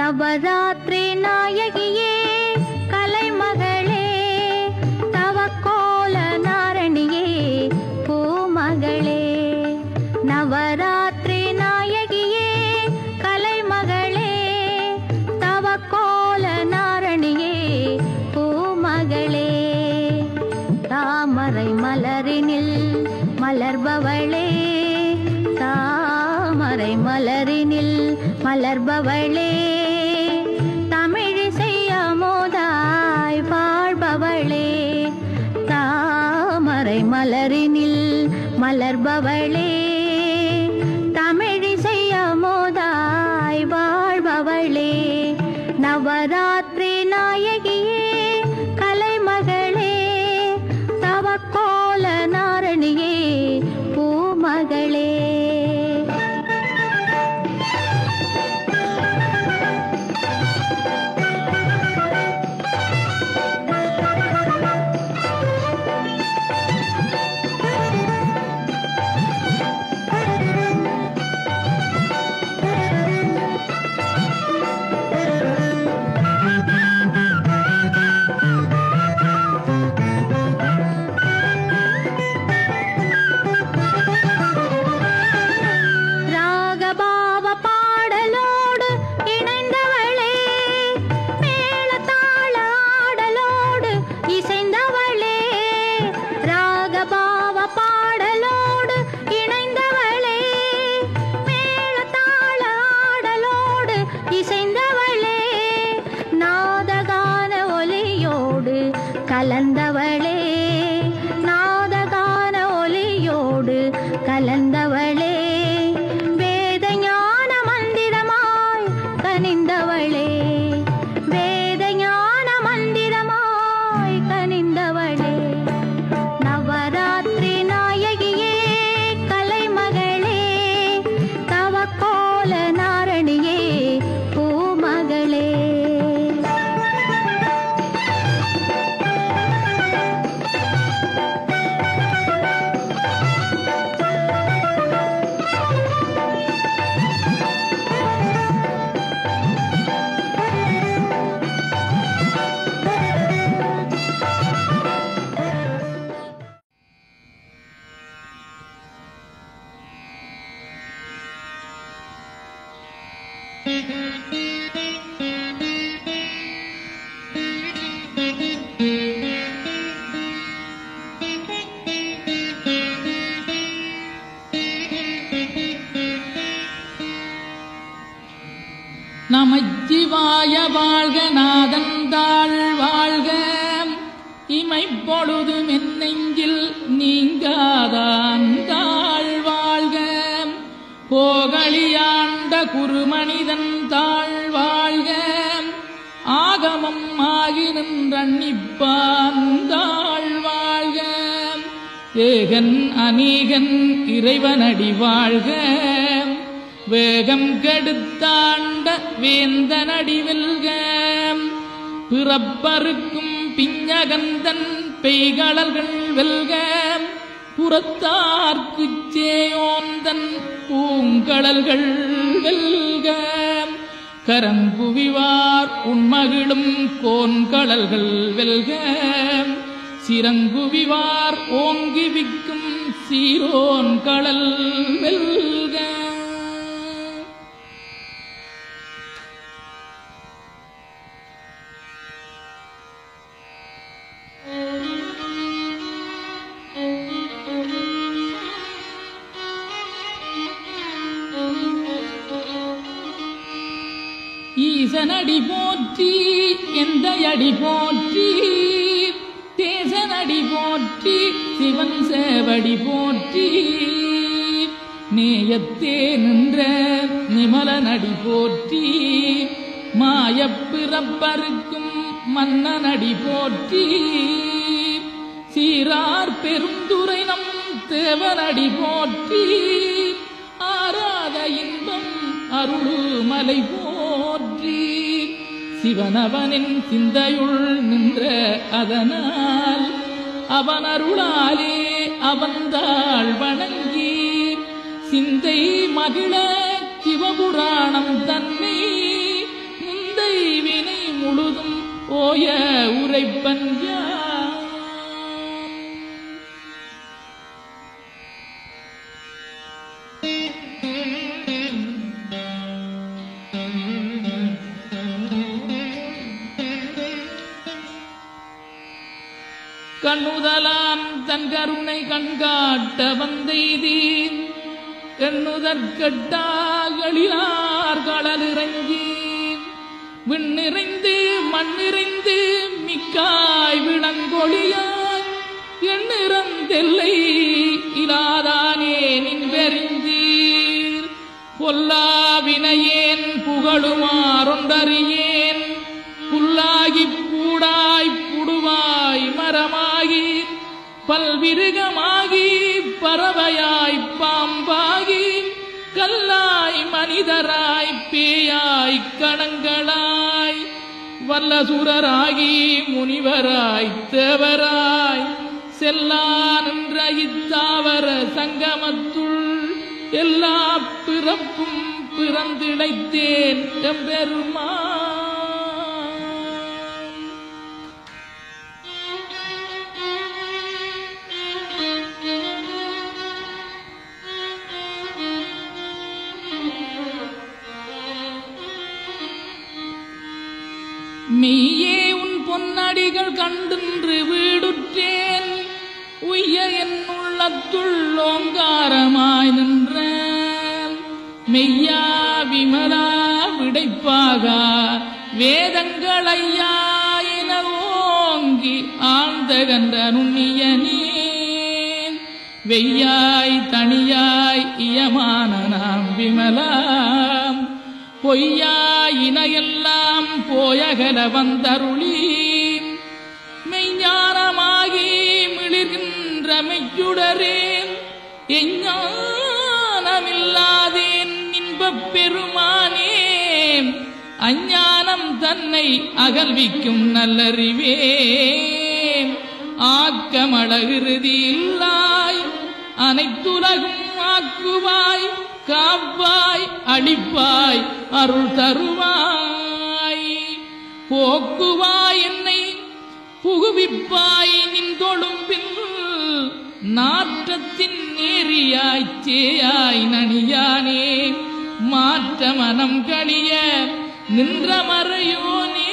நவராத்திரி நாயகியே கலைமகளே தவக்கோல நாரணியே பூமகளே. நவராத்திரி நாயகியே கலைமகளே தவக்கோல நாரணியே பூமகளே. தாமரை மலரினில் மலர்பவளே தாமரை மலரினில் மலர்பவளே தமிழிசை அமுதாய் வாழ்பவளே. தாமரை மலரினில் மலர்பவளே தமிழிசை அமுதாய் வாழ்பவளே. நவராத்திரி நாயகியே கலைமகளே தவக்கோல நாரணியே பூமகளே. கலந்தவளே நாதகான ஒலியோடு கலந்தவளே வேத ஞான மந்திரமாய் கனிந்தவளே வேத ஞான மந்திரமாய் கனிந்தவளே. நவராத்திரி நாயகியே கலைமகளே தவக்கோல நாரணியே பூமகளே. நமச்சிவாய வாழ்க நாதந்தாள் வாழ்க இமைப்பொழுதும் என் நெஞ்சில் நீங்காதாந்தாள் வாழ்க போகலியாண்ட குருமனிதன் தாழ் வாழ்க ஆகமம் ஆகி நின்றன்னிப்பாந்தாள் வாழ்க ஏகன் அநேகன் இறைவனடி வாழ்க வேகம் கெடுத்தாண்ட வேந்தனடி வெல்க பிறப்பருக்கும் பிஞ்சகந்தன் பெய்களர்கள் வெல்க புறத்தார்க்குச் சேயோந்தன் பூங்கடல்கள் வெல்க கரங்குவிவார் உண்மகிழும் கோன்கடல்கள் வெல்க சிறங்குவிவார் ஓங்கிவிக்கும் சீரோன் கடல் வெல்க. ஈசனடி போற்றி எந்தையடி போற்றி தேசனடி போற்றி சிவன் சேவடி போற்றி நேயத்தே நின்ற நிமலனடி போற்றி மாயப்பிறப்பருக்கும் மன்னனடி போற்றி சீரார் பெருந்துரை நம் தேவனடி போற்றி ஆராத இன்பம் அருளுமலை போற்றி சிவனவனின் சிந்தையுள் நின்ற அதனால் அவன் அருளாலே அவந்தாள் வணங்கி சிந்தை மகிழ சிவபுராணம் தன்னை முழுதும் ஓய உரைப்பஞ்சா கண்ணுதலான் தன் கருணை கண்காட்ட வந்தெய்தீர் எண்ணுதற்கட்டாகளிலார் களலிறங்கி விண்ணிறைந்து மண்ணிறைந்து மிக்காய் விளங்கொழியாய் எண்ணிறந்தெல்லை இலாதானே நின்பெறிந்தீர் பொல்லாவினையேன் புகழுமாறொன்றறியேன் புல்லாகிப் பூடாய் புடுவாய் மரமாகி பல்விருகமாகி பறவையாய் பாம்பாகி கல்லாய் மனிதராய் பேயாய் கணங்களாய் வல்லசுரராகி முனிவராய் தேவராய் செல்லா நின்ற இத்தாவர சங்கமத்துள் எல்லா பிறப்பும் பிறந்திழைத்தேன் எம்பெருமான். மெய்யே உன் பொன்னடிகள் கண்டின்று வீடுற்றேன் உய்ய என் உள்ளத்துள் ஓங்காரமாய் நின்ற மெய்யா விமலா விடைப்பாக வேதங்களையா என ஓங்கி ஆழ்ந்த கன்ற நுண்ணியனே வெய்யாய் தனியாய் இயமான நாம் விமலா பொய்யாயினையெல்லாம் போயகல வந்தருளி மெய்ஞானமாகி மிளிர்கின்ற மெய்யுடரேன் எஞ்ஞானமில்லாதேன் இன்பப் பெருமானே அஞ்ஞானம் தன்னை அகல்விக்கும் நல்லறிவே ஆக்கமழகிருதி இல்லாய் அனைத்துலகும் ஆக்குவாய் காப்பாய் அளிப்பாய் அருள் தருவாய் போக்குவாய் என்னை புகுவிப்பாய் நின் தொழும்பில் நாற்றத்தின் நேரியாய் சேயாய் நனியானே மாற்ற மனம் கழிய நின்ற மறையோனே.